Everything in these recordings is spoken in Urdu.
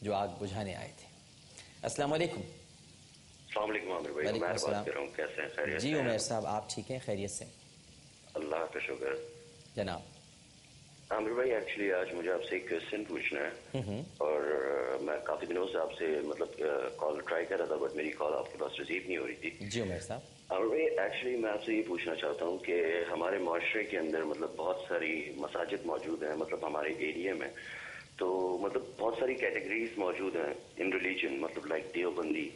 جو آگ بجھانے آئے تھے۔ السلام علیکم۔ السلام علیکم عامر بھائی، وعلیکم عمیر السلام۔ بات کر رہا ہوں، کیسے ہیں؟ خیریت جی سے عمیر ہیں؟ صاحب آپ ٹھیک ہیں؟ خیریت سے؟ اللہ کا شکر جناب۔ عامر بھائی، ایکچولی آج مجھے آپ سے ایک کوشچن پوچھنا ہے، اور میں کافی دنوں سے آپ سے مطلب کال ٹرائی کر رہا تھا، بٹ میری کال آپ کے پاس ریسیو نہیں ہو رہی تھی۔ جی عمیر صاحب۔ عامر بھائی، ایکچولی میں آپ سے یہ پوچھنا چاہتا ہوں کہ ہمارے معاشرے کے اندر مطلب بہت ساری مساجد موجود ہیں، مطلب ہمارے ایریا میں تو مطلب بہت ساری کیٹیگریز موجود ہیں ان ریلیجن، مطلب لائک دیوبندی،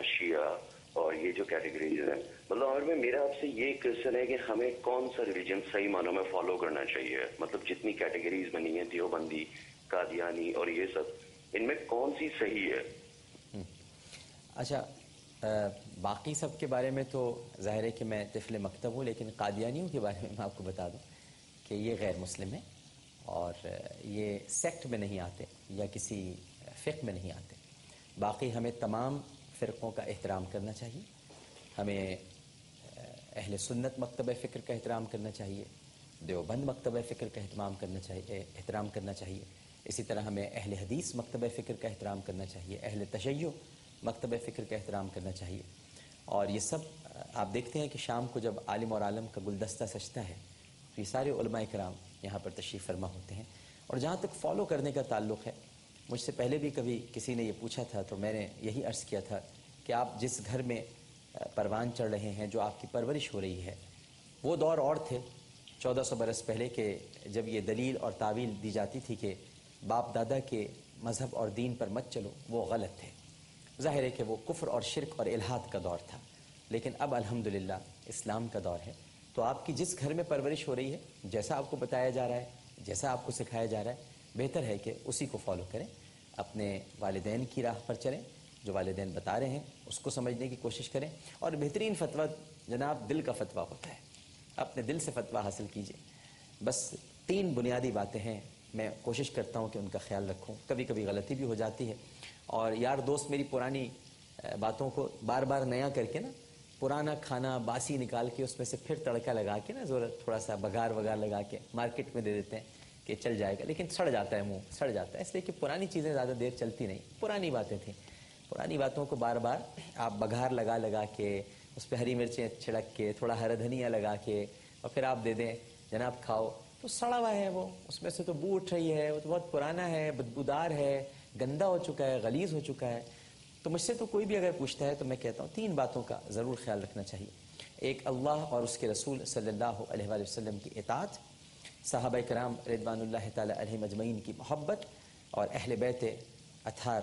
شیعہ، اور یہ جو کیٹیگریز ہیں، مطلب اور میں میرا آپ سے یہ کوشچن ہے کہ ہمیں کون سا ریلیجن صحیح معنوں میں فالو کرنا چاہیے؟ مطلب جتنی کیٹیگریز بنی ہیں، دیوبندی، قادیانی اور یہ سب، ان میں کون سی صحیح ہے؟ اچھا، باقی سب کے بارے میں تو ظاہر ہے کہ میں طفل مکتب ہوں، لیکن قادیانیوں کے بارے میں آپ کو بتا دوں کہ یہ غیر مسلم ہیں اور یہ سیکٹ میں نہیں آتے یا کسی فقہ میں نہیں آتے۔ باقی ہمیں تمام فرقوں کا احترام کرنا چاہیے، ہمیں اہل سنت مکتبہ فکر کا احترام کرنا چاہیے، دیوبند مکتبہ فکر کا احترام کرنا چاہیے، اسی طرح ہمیں اہل حدیث مکتبہ فکر کا احترام کرنا چاہیے، اہل تشیع مکتبہ فکر کا احترام کرنا چاہیے۔ اور یہ سب آپ دیکھتے ہیں کہ شام کو جب عالم اور عالم کا گلدستہ سجتا ہے تو یہ سارے علماء کرام یہاں پر تشریف فرما ہوتے ہیں۔ اور جہاں تک فالو کرنے کا تعلق ہے، مجھ سے پہلے بھی کبھی کسی نے یہ پوچھا تھا تو میں نے یہی عرض کیا تھا کہ آپ جس گھر میں پروان چڑھ رہے ہیں، جو آپ کی پرورش ہو رہی ہے، وہ دور اور تھے 1400 برس پہلے کہ جب یہ دلیل اور تعویل دی جاتی تھی کہ باپ دادا کے مذہب اور دین پر مت چلو، وہ غلط تھے۔ ظاہر ہے کہ وہ کفر اور شرک اور الحاد کا دور تھا، لیکن اب الحمدللہ اسلام کا دور ہے۔ تو آپ کی جس گھر میں پرورش ہو رہی ہے، جیسا آپ کو بتایا جا رہا ہے، جیسا آپ کو سکھایا جا رہا ہے، بہتر ہے کہ اسی کو فالو کریں، اپنے والدین کی راہ پر چلیں، جو والدین بتا رہے ہیں اس کو سمجھنے کی کوشش کریں۔ اور بہترین فتویٰ جناب دل کا فتویٰ ہوتا ہے، اپنے دل سے فتویٰ حاصل کیجئے۔ بس 3 بنیادی باتیں ہیں، میں کوشش کرتا ہوں کہ ان کا خیال رکھوں، کبھی کبھی غلطی بھی ہو جاتی ہے، اور یار دوست میری پرانی باتوں کو بار بار نیا کر کے نا، پرانا کھانا باسی نکال کے اس میں سے پھر تڑکا لگا کے نا، تھوڑا سا بگار وغار لگا کے مارکیٹ میں دے دیتے ہیں کہ چل جائے گا، لیکن سڑ جاتا ہے، منہ سڑ جاتا ہے، اس لیے کہ پرانی چیزیں زیادہ دیر چلتی نہیں، پرانی باتیں تھیں، پرانی باتوں کو بار بار آپ بگار لگا کے اس پہ ہری مرچیں چھڑک کے تھوڑا ہرا دھنیا لگا کے اور پھر آپ دے دیں جناب کھاؤ، تو سڑا ہوا ہے وہ، اس میں سے تو بو اٹھ رہی ہے، وہ تو بہت پرانا ہے، بدبودار ہے، گندا ہو چکا ہے، غلیظ ہو چکا ہے۔ تو مجھ سے تو کوئی بھی اگر پوچھتا ہے تو میں کہتا ہوں 3 باتوں کا ضرور خیال رکھنا چاہیے۔ ایک، اللہ اور اس کے رسول صلی اللہ علیہ وآلہ وسلم کی اطاعت، صحابہ کرام رضوان اللہ تعالی علیہم اجمعین کی محبت، اور اہل بیت اطہار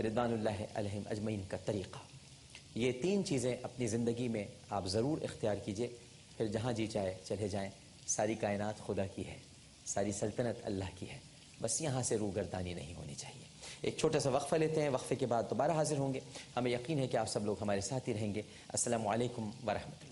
رضوان اللہ علیہم اجمعین کا طریقہ۔ یہ 3 چیزیں اپنی زندگی میں آپ ضرور اختیار کیجئے، پھر جہاں جی چاہے چلے جائیں۔ ساری کائنات خدا کی ہے، ساری سلطنت اللہ کی ہے، بس یہاں سے روگردانی نہیں ہونی چاہیے۔ ایک چھوٹا سا وقفہ لیتے ہیں، وقفے کے بعد دوبارہ حاضر ہوں گے۔ ہمیں یقین ہے کہ آپ سب لوگ ہمارے ساتھ ہی رہیں گے۔ السلام علیکم ورحمۃ اللہ۔